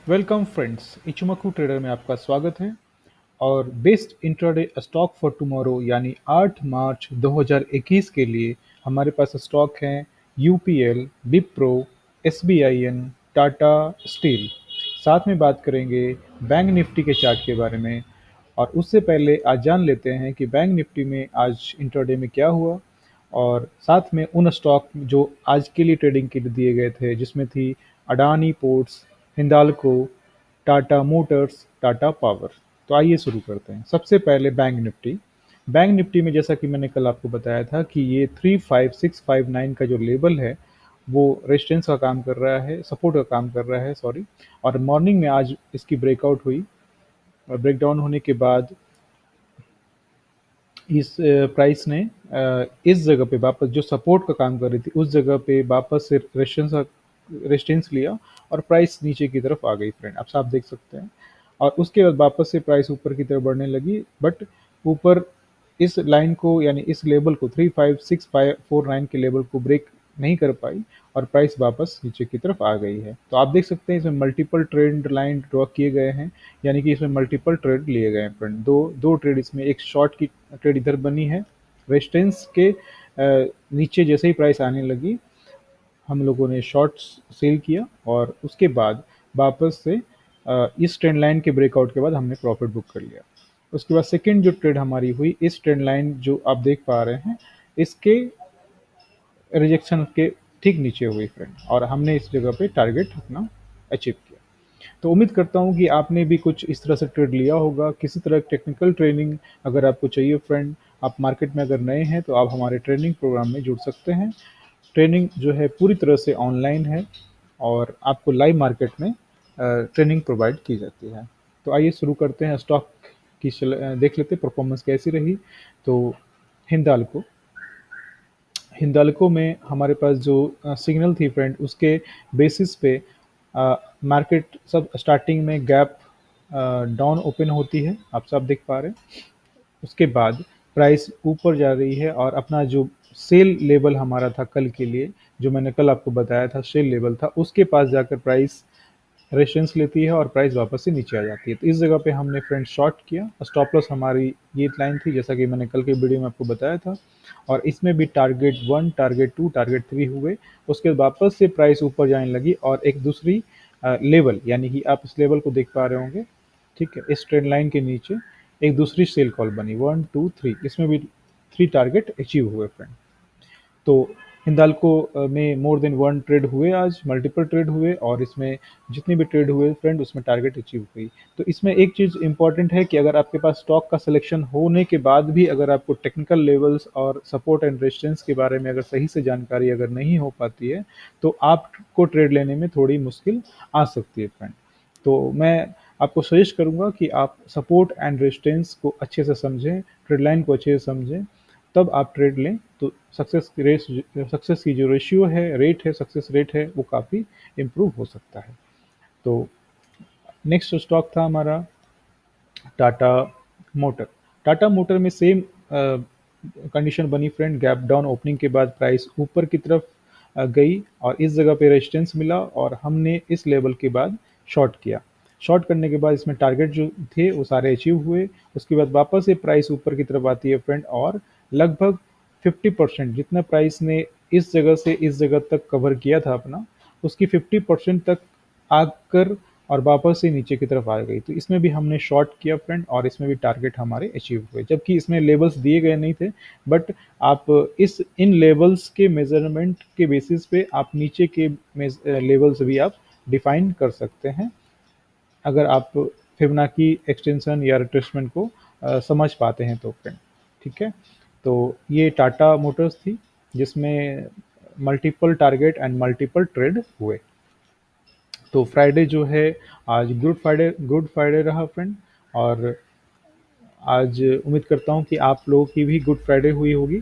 Welcome friends, इचुमकू trader में आपका स्वागत है। और best intraday stock for tomorrow यानी 8 मार्च 2021 के लिए हमारे पास स्टॉक हैं UPL, Wipro, SBIN, Tata steel. साथ में बात करेंगे बैंक निफ्टी के चार्ट के बारे में। और उससे पहले आज जान लेते हैं कि बैंक निफ्टी में आज इंट्राडे में क्या हुआ, और साथ में उन स्टॉक जो आज के लिए ट्रेडिंग के लिए दिए गए थे, जिसमें थी Adani ports, Hindalco, Tata Motors, Tata power. तो आइए शुरू करते हैं। सबसे पहले बैंक निफ्टी। बैंक निफ्टी में जैसा कि मैंने कल आपको बताया था कि ये 35659 का जो लेवल है वो रेजिस्टेंस का काम कर रहा है, सपोर्ट का काम कर रहा है, सॉरी। और मॉर्निंग में आज इसकी ब्रेकआउट हुई, और ब्रेकडाउन होने के बाद इस प्राइस ने इस जगह पे वापस जो सपोर्ट का काम कर रही थी उस जगह पे वापस से रेजिस्टेंस लिया, और प्राइस नीचे की तरफ आ गई फ्रेंड, आप साफ देख सकते हैं। और उसके बाद वापस से प्राइस ऊपर की तरफ बढ़ने लगी, बट ऊपर इस लाइन को यानी इस लेवल को 35649 के लेवल को ब्रेक नहीं कर पाई, और प्राइस वापस नीचे की तरफ आ गई है। तो आप देख सकते हैं इसमें मल्टीपल ट्रेंड लाइन ड्रॉ किए गए हैं, यानी कि इसमें मल्टीपल ट्रेड लिए गए हैं फ्रेंड। दो दो ट्रेड इसमें, एक शॉर्ट की ट्रेड इधर बनी है रेजिस्टेंस के नीचे। जैसे ही प्राइस आने लगी हम लोगों ने शॉर्ट सेल किया, और उसके बाद वापस से इस ट्रेंड लाइन के ब्रेकआउट के बाद हमने प्रॉफिट बुक कर लिया। उसके बाद सेकंड जो ट्रेड हमारी हुई, इस ट्रेंड लाइन जो आप देख पा रहे हैं इसके रिजेक्शन के ठीक नीचे हुई फ्रेंड, और हमने इस जगह पे टारगेट अपना अचीव किया। तो उम्मीद करता हूँ कि आपने भी कुछ इस तरह से ट्रेड लिया होगा। किसी तरह की टेक्निकल ट्रेनिंग अगर आपको चाहिए फ्रेंड, आप मार्केट में अगर नए हैं तो आप हमारे ट्रेनिंग प्रोग्राम में जुड़ सकते हैं। ट्रेनिंग जो है पूरी तरह से ऑनलाइन है, और आपको लाइव मार्केट में ट्रेनिंग प्रोवाइड की जाती है। तो आइए शुरू करते हैं। स्टॉक की देख लेते हैं परफॉर्मेंस कैसी रही। तो हिंदाल्को हिंदाल्को में हमारे पास जो सिग्नल थी फ्रेंड, उसके बेसिस पे मार्केट सब स्टार्टिंग में गैप डाउन ओपन होती है, आप सब देख पा रहे हैं। उसके बाद प्राइस ऊपर जा रही है, और अपना जो सेल लेवल हमारा था कल के लिए, जो मैंने कल आपको बताया था सेल लेवल था, उसके पास जाकर प्राइस रेजिस्टेंस लेती है और प्राइस वापस से नीचे आ जाती है। तो इस जगह पे हमने फ्रेंड शॉर्ट किया। स्टॉप लॉस हमारी ये लाइन थी, जैसा कि मैंने कल के वीडियो में आपको बताया था। और इसमें भी टारगेट 1, टारगेट 2, टारगेट 3 हुए। उसके बाद वापस से प्राइस ऊपर जाने लगी, और एक दूसरी लेवल, यानी कि आप इस लेवल को देख पा रहे होंगे, ठीक है, इस ट्रेंड लाइन के नीचे एक दूसरी सेल कॉल बनी 1, 2, 3। इसमें भी 3 टारगेट अचीव हुए फ्रेंड। तो हिंदाल्को में मोर देन वन ट्रेड हुए, आज मल्टीपल ट्रेड हुए, और इसमें जितने भी ट्रेड हुए फ्रेंड उसमें टारगेट अचीव हुई। तो इसमें एक चीज़ इंपॉर्टेंट है कि अगर आपके पास स्टॉक का सिलेक्शन होने के बाद भी अगर आपको टेक्निकल लेवल्स और सपोर्ट एंड रेजिस्टेंस के बारे में अगर सही से जानकारी अगर नहीं हो पाती है, तो आपको ट्रेड लेने में थोड़ी मुश्किल आ सकती है फ्रेंड। तो मैं आपको सजेस्ट करूंगा कि आप सपोर्ट एंड रेजिस्टेंस को अच्छे से समझें, ट्रेड लाइन को अच्छे से समझें, तब आप ट्रेड लें। तो सक्सेस की जो रेशियो है, रेट है, सक्सेस रेट है, वो काफ़ी इम्प्रूव हो सकता है। तो नेक्स्ट स्टॉक था हमारा टाटा मोटर। टाटा मोटर में सेम कंडीशन बनी फ्रेंड। गैप डाउन ओपनिंग के बाद प्राइस ऊपर की तरफ गई, और इस जगह पे रेजिस्टेंस मिला, और हमने इस लेवल के बाद शॉर्ट किया। शॉर्ट करने के बाद इसमें टारगेट जो थे वो सारे अचीव हुए। उसके बाद वापस से प्राइस ऊपर की तरफ आती है फ्रेंड, और लगभग 50% जितना प्राइस ने इस जगह से इस जगह तक कवर किया था अपना, उसकी 50% तक आकर और वापस से नीचे की तरफ आ गई। तो इसमें भी हमने शॉर्ट किया फ्रेंड, और इसमें भी टारगेट हमारे अचीव हुए, जबकि इसमें लेवल्स दिए गए नहीं थे। बट आप इस इन लेवल्स के मेजरमेंट के बेसिस पे आप नीचे के लेवल्स भी आप डिफाइन कर सकते हैं, अगर आप फिबोनाची एक्सटेंशन या रिट्रेसमेंट को समझ पाते हैं तो फ्रेंड, ठीक है। तो ये टाटा मोटर्स थी, जिसमें multiple target and multiple trade हुए। तो फ्राइडे जो है, आज गुड फ्राइडे रहा फ्रेंड। और आज उम्मीद करता हूँ कि आप लोगों की भी गुड फ्राइडे हुई होगी।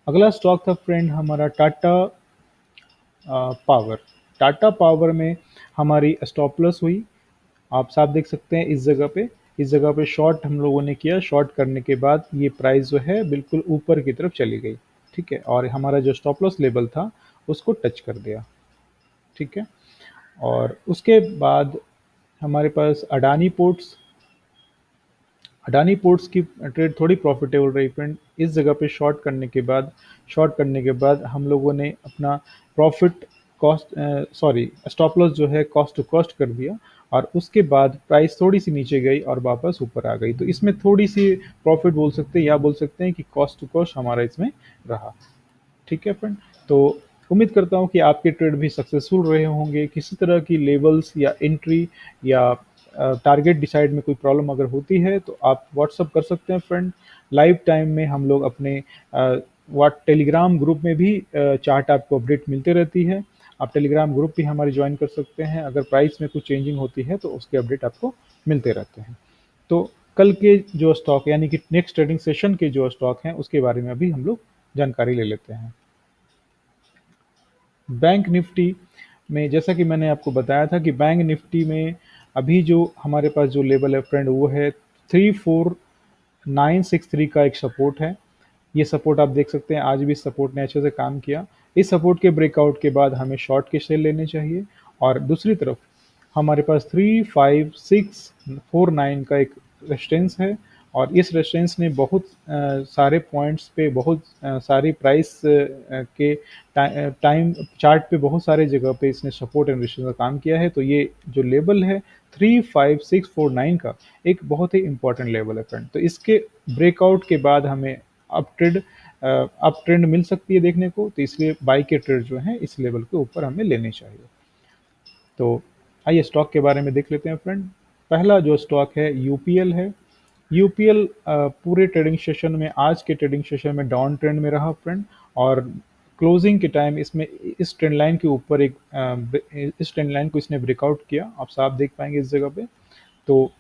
अगला स्टॉक था फ्रेंड हमारा टाटा पावर। टाटा पावर में हमारी स्टॉप लॉस हुई, आप साफ देख सकते हैं इस जगह पे शॉर्ट हम लोगों ने किया। शॉर्ट करने के बाद ये प्राइस जो है बिल्कुल ऊपर की तरफ चली गई, ठीक है, और हमारा जो स्टॉप लॉस लेवल था उसको टच कर दिया, ठीक है। और उसके बाद हमारे पास अडानी पोर्ट्स की ट्रेड थोड़ी प्रॉफिटेबल रही फ्रेंड। इस जगह पे शॉर्ट करने के बाद हम लोगों ने अपना profit cost sorry stop loss जो है कॉस्ट टू कॉस्ट कर दिया, और उसके बाद प्राइस थोड़ी सी नीचे गई और वापस ऊपर आ गई। तो इसमें थोड़ी सी प्रॉफिट बोल सकते हैं, या बोल सकते हैं कि कॉस्ट टू कॉस्ट हमारा इसमें रहा। ठीक है फ्रेंड। तो उम्मीद करता हूँ कि आपके ट्रेड भी सक्सेसफुल रहे होंगे। किसी तरह की लेवल्स या एंट्री या टारगेट डिसाइड में कोई प्रॉब्लम अगर होती है तो आप व्हाट्सअप कर सकते हैं फ्रेंड। लाइव टाइम में हम लोग अपने व्हाट टेलीग्राम ग्रुप में भी चार्ट आपको अपडेट मिलते रहती है। आप टेलीग्राम ग्रुप भी हमारे ज्वाइन कर सकते हैं। अगर प्राइस में कुछ चेंजिंग होती है तो उसके अपडेट आपको मिलते रहते हैं। तो कल के जो स्टॉक यानी कि नेक्स्ट ट्रेडिंग सेशन के जो स्टॉक हैं उसके बारे में अभी हम लोग जानकारी ले लेते हैं। बैंक निफ्टी में जैसा कि मैंने आपको बताया था कि बैंक निफ्टी में अभी जो हमारे पास जो लेवल है फ्रेंड वो है 34963 का एक सपोर्ट है। ये सपोर्ट आप देख सकते हैं, आज भी इस सपोर्ट ने अच्छे से काम किया। इस सपोर्ट के ब्रेकआउट के बाद हमें शॉर्ट के शेयर लेने चाहिए। और दूसरी तरफ हमारे पास 35649 का एक रेजिस्टेंस है, और इस रेजिस्टेंस ने बहुत सारे पॉइंट्स पे बहुत सारी प्राइस के टाइम चार्ट पे बहुत सारे जगह पे इसने सपोर्ट एंड रेजिस्टेंस का काम किया है। तो ये जो लेवल है 35649 का एक बहुत ही इंपॉर्टेंट लेवल है फ्रेंड। तो इसके ब्रेकआउट के बाद हमें अप ट्रेंड मिल सकती है देखने को। तो इसलिए बाई के ट्रेड जो है इस लेवल के ऊपर हमें लेने चाहिए। तो आइए स्टॉक के बारे में देख लेते हैं फ्रेंड। पहला जो स्टॉक है यूपीएल है। यूपीएल पूरे ट्रेडिंग सेशन में आज के ट्रेडिंग सेशन में डाउन ट्रेंड में रहा फ्रेंड, और क्लोजिंग के टाइम इसमें इस ट्रेंड लाइन के ऊपर इस ट्रेंड लाइन को इसने ब्रेकआउट किया, आप साफ देख पाएंगे इस जगह पे। तो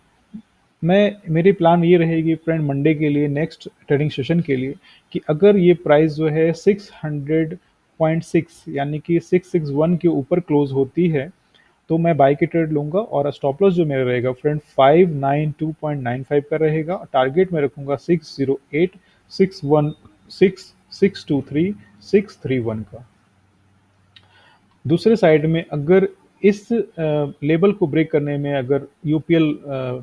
मेरी प्लान ये रहेगी फ्रेंड मंडे के लिए, नेक्स्ट ट्रेडिंग सेशन के लिए, कि अगर ये प्राइस जो है 600.6 यानी कि 661 के ऊपर क्लोज होती है तो मैं बाई की ट्रेड लूंगा। और स्टॉप लॉस जो मेरा रहेगा फ्रेंड 592.95 का रहेगा। टारगेट में रखूंगा 608, 616, 623, 631 का। दूसरे साइड में अगर इस लेवल को ब्रेक करने में अगर यूपीएल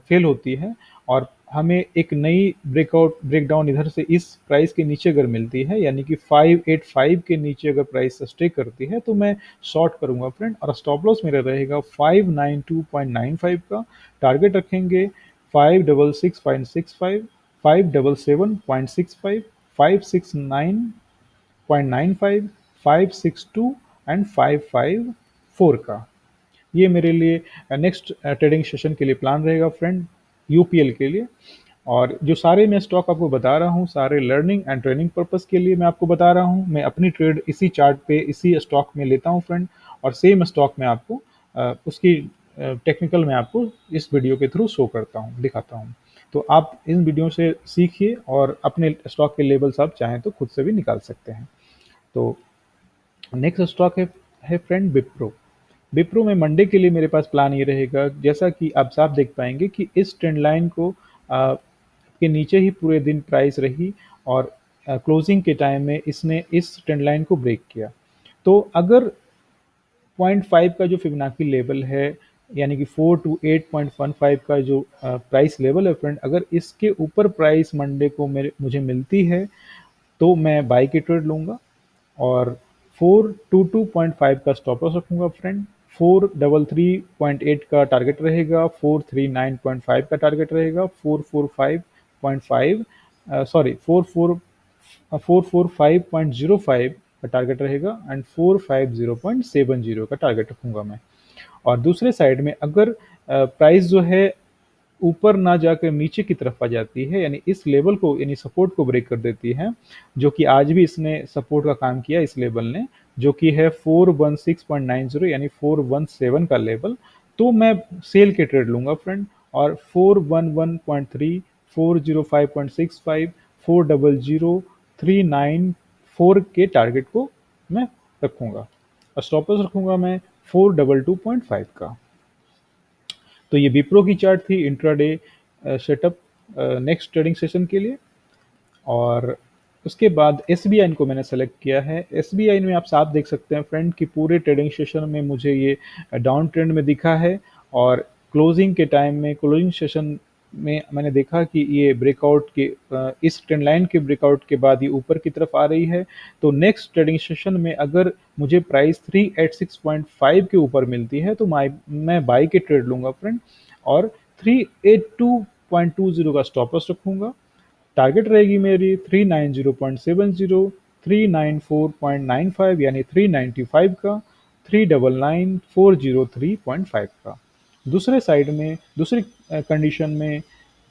फेल होती है और हमें एक नई ब्रेकडाउन इधर से इस प्राइस के नीचे अगर मिलती है, यानी कि 585 के नीचे अगर प्राइस स्टे करती है तो मैं शॉर्ट करूंगा फ्रेंड। और स्टॉप लॉस मेरा रहेगा 592.95 का। टारगेट रखेंगे 566.65, 577.65, 569.95, 562 एंड 554 का। ये मेरे लिए नेक्स्ट ट्रेडिंग सेशन के लिए प्लान रहेगा फ्रेंड, यूपीएल के लिए। और जो सारे मैं स्टॉक आपको बता रहा हूँ सारे लर्निंग एंड ट्रेनिंग पर्पस के लिए मैं आपको बता रहा हूँ। मैं अपनी ट्रेड इसी चार्ट पे इसी स्टॉक में लेता हूँ फ्रेंड, और सेम स्टॉक में आपको उसकी टेक्निकल में आपको इस वीडियो के थ्रू शो करता हूँ, दिखाता हूँ। तो आप इन वीडियो से सीखिए और अपने स्टॉक के लेवल्स आप चाहें तो खुद से भी निकाल सकते हैं। तो नेक्स्ट स्टॉक है फ्रेंड विप्रो। विप्रो में मंडे के लिए मेरे पास प्लान ये रहेगा, जैसा कि आप साफ देख पाएंगे कि इस ट्रेंड लाइन को के नीचे ही पूरे दिन प्राइस रही, और क्लोजिंग के टाइम में इसने इस ट्रेंड लाइन को ब्रेक किया। तो अगर 0.5 का जो फिबोनाची लेवल है, यानी कि 4 टू 8.15 का जो प्राइस लेवल है फ्रेंड, अगर इसके ऊपर प्राइस मंडे को मुझे मिलती है तो मैं बाई की ट्रेड लूंगा। और 422.5 का स्टॉप लॉस रखूंगा फ्रेंड। 433.8 का टारगेट रहेगा, 439.5 का टारगेट रहेगा, 445.5 सॉरी 445.05 का टारगेट रहेगा, एंड 450.70 का टारगेट रखूंगा मैं। और दूसरे साइड में अगर प्राइस जो है ऊपर ना जाकर नीचे की तरफ आ जाती है, यानी इस लेवल को यानी सपोर्ट को ब्रेक कर देती है, जो कि आज भी इसने सपोर्ट का काम किया इस लेवल ने, जो कि है 416.90 यानी 417 का लेवल, तो मैं सेल के ट्रेड लूंगा फ्रेंड। और 411.3, 405.65, 400, 394 के टारगेट को मैं रखूंगा, और स्टॉप लॉस रखूंगा मैं 422.5 का। तो ये विप्रो की चार्ट थी intraday setup next trading session के लिए। और उसके बाद एसबीआई को मैंने सेलेक्ट किया है। एसबीआई में आप साफ देख सकते हैं फ्रेंड कि पूरे ट्रेडिंग सेशन में मुझे ये डाउन ट्रेंड में दिखा है, और क्लोजिंग के टाइम में, क्लोजिंग सेशन में मैंने देखा कि ये ब्रेकआउट के इस ट्रेंड लाइन के ब्रेकआउट के बाद ये ऊपर की तरफ आ रही है। तो नेक्स्ट ट्रेडिंग सेशन में अगर मुझे प्राइस 386.5 के ऊपर मिलती है तो मैं बाई के ट्रेड लूंगा फ्रेंड, और 382.20 का स्टॉप लॉस रखूंगा। टारगेट रहेगी मेरी 390.70, 394.95 यानी 395 का, 399,403.5 का। दूसरे साइड में, दूसरी कंडीशन में,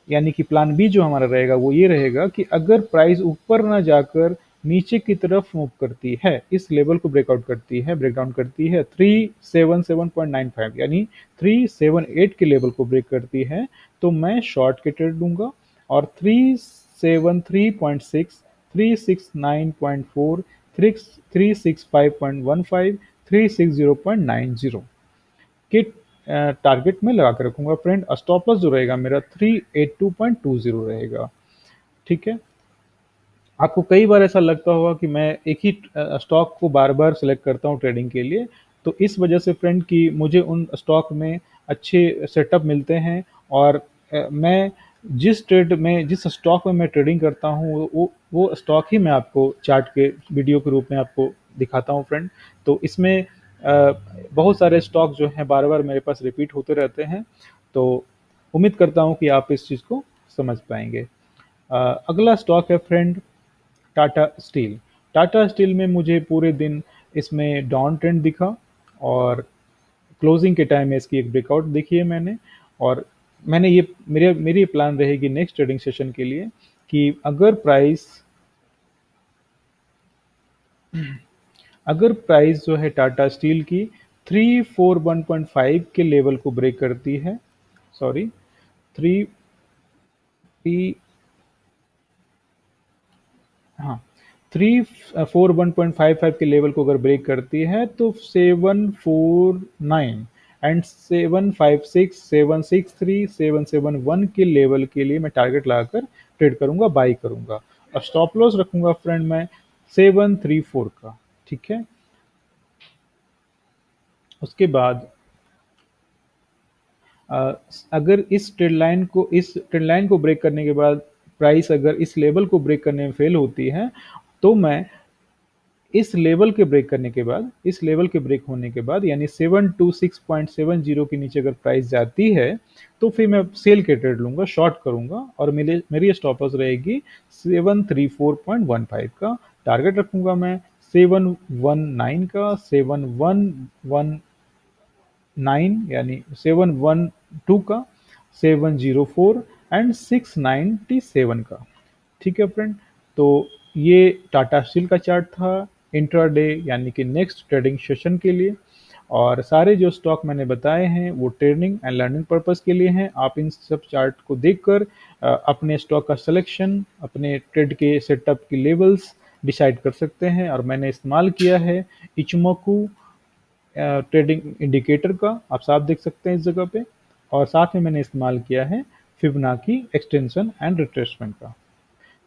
यानी कि प्लान बी जो हमारा रहेगा वो ये रहेगा कि अगर प्राइस ऊपर ना जाकर नीचे की तरफ मूव करती है, इस लेवल को ब्रेकआउट करती है, ब्रेकडाउन करती है 377.95 यानी 378 के लेवल को ब्रेक करती है, तो मैं शॉर्ट के ट्रेड लूंगा, और 373.6, 369.4, 365.15, 360.90 के टारगेट में लगा के रखूंगा फ्रेंड। स्टॉप लॉस जो रहेगा मेरा 382.20 रहेगा। ठीक है। आपको कई बार ऐसा लगता होगा कि मैं एक ही स्टॉक को बार बार सेलेक्ट करता हूँ ट्रेडिंग के लिए, तो इस वजह से फ्रेंड कि मुझे उन स्टॉक में अच्छे सेटअप मिलते हैं, और मैं जिस ट्रेड में, जिस स्टॉक में मैं ट्रेडिंग करता हूँ वो स्टॉक ही मैं आपको चार्ट के वीडियो के रूप में आपको दिखाता हूँ फ्रेंड। तो इसमें बहुत सारे स्टॉक जो हैं बार बार मेरे पास रिपीट होते रहते हैं, तो उम्मीद करता हूँ कि आप इस चीज़ को समझ पाएंगे। अगला स्टॉक है friend Tata steel. Tata steel में मुझे पूरे दिन इसमें डाउन ट्रेंड दिखा, और क्लोजिंग के टाइम में इसकी एक ब्रेकआउट देखी है मैंने, और मैंने ये मेरी प्लान रहेगी नेक्स्ट ट्रेडिंग सेशन के लिए कि अगर प्राइस जो है टाटा स्टील की 341.5 के लेवल को ब्रेक करती है, सॉरी, थ्री हाँ, 341.55 के लेवल को अगर ब्रेक करती है तो 749 एंड 756, 763, 771 के लेवल के लिए मैं टारगेट लगाकर ट्रेड करूंगा, बाई करूंगा, और स्टॉप लॉस रखूंगा फ्रेंड मैं 734 का। ठीक है। उसके बाद अ, अगर इस ट्रेंड लाइन को ब्रेक करने के बाद प्राइस अगर इस लेवल को ब्रेक करने में फेल होती है, तो मैं इस लेवल के ब्रेक होने के बाद यानी 726.70 के नीचे अगर प्राइस जाती है, तो फिर मैं सेल के ट्रेड लूंगा, शॉर्ट करूंगा, और मेरी स्टॉप लॉस रहेगी 734.15 का। टारगेट रखूंगा मैं 719 का, 711.9 यानी 712 का, 704 एंड 697 का। ठीक है फ्रेंड। तो ये टाटा स्टील का चार्ट था इंट्राडे यानी कि नेक्स्ट ट्रेडिंग सेशन के लिए, और सारे जो स्टॉक मैंने बताए हैं वो ट्रेडिंग एंड लर्निंग पर्पस के लिए हैं। आप इन सब चार्ट को देखकर अपने स्टॉक का सिलेक्शन, अपने ट्रेड के सेटअप की लेवल्स डिसाइड कर सकते हैं, और मैंने इस्तेमाल किया है इचमोकू ट्रेडिंग इंडिकेटर का, आप साफ देख सकते हैं इस जगह पे, और साथ में मैंने इस्तेमाल किया है फिबोनाची एक्सटेंशन एंड रिट्रेसमेंट का।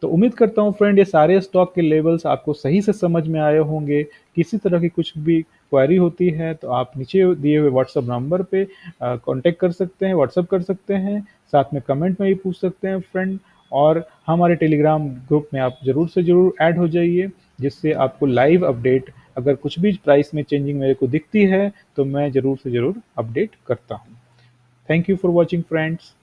तो उम्मीद करता हूँ फ्रेंड ये सारे स्टॉक के लेवल्स आपको सही से समझ में आए होंगे। किसी तरह की कुछ भी क्वेरी होती है तो आप नीचे दिए हुए व्हाट्सएप नंबर पे कांटेक्ट कर सकते हैं, व्हाट्सएप कर सकते हैं, साथ में कमेंट में भी पूछ सकते हैं फ्रेंड, और हमारे टेलीग्राम ग्रुप में आप ज़रूर से ज़रूर ऐड हो जाइए, जिससे आपको लाइव अपडेट, अगर कुछ भी प्राइस में चेंजिंग मेरे को दिखती है तो मैं ज़रूर से ज़रूर अपडेट करता हूँ। Thank you for watching friends.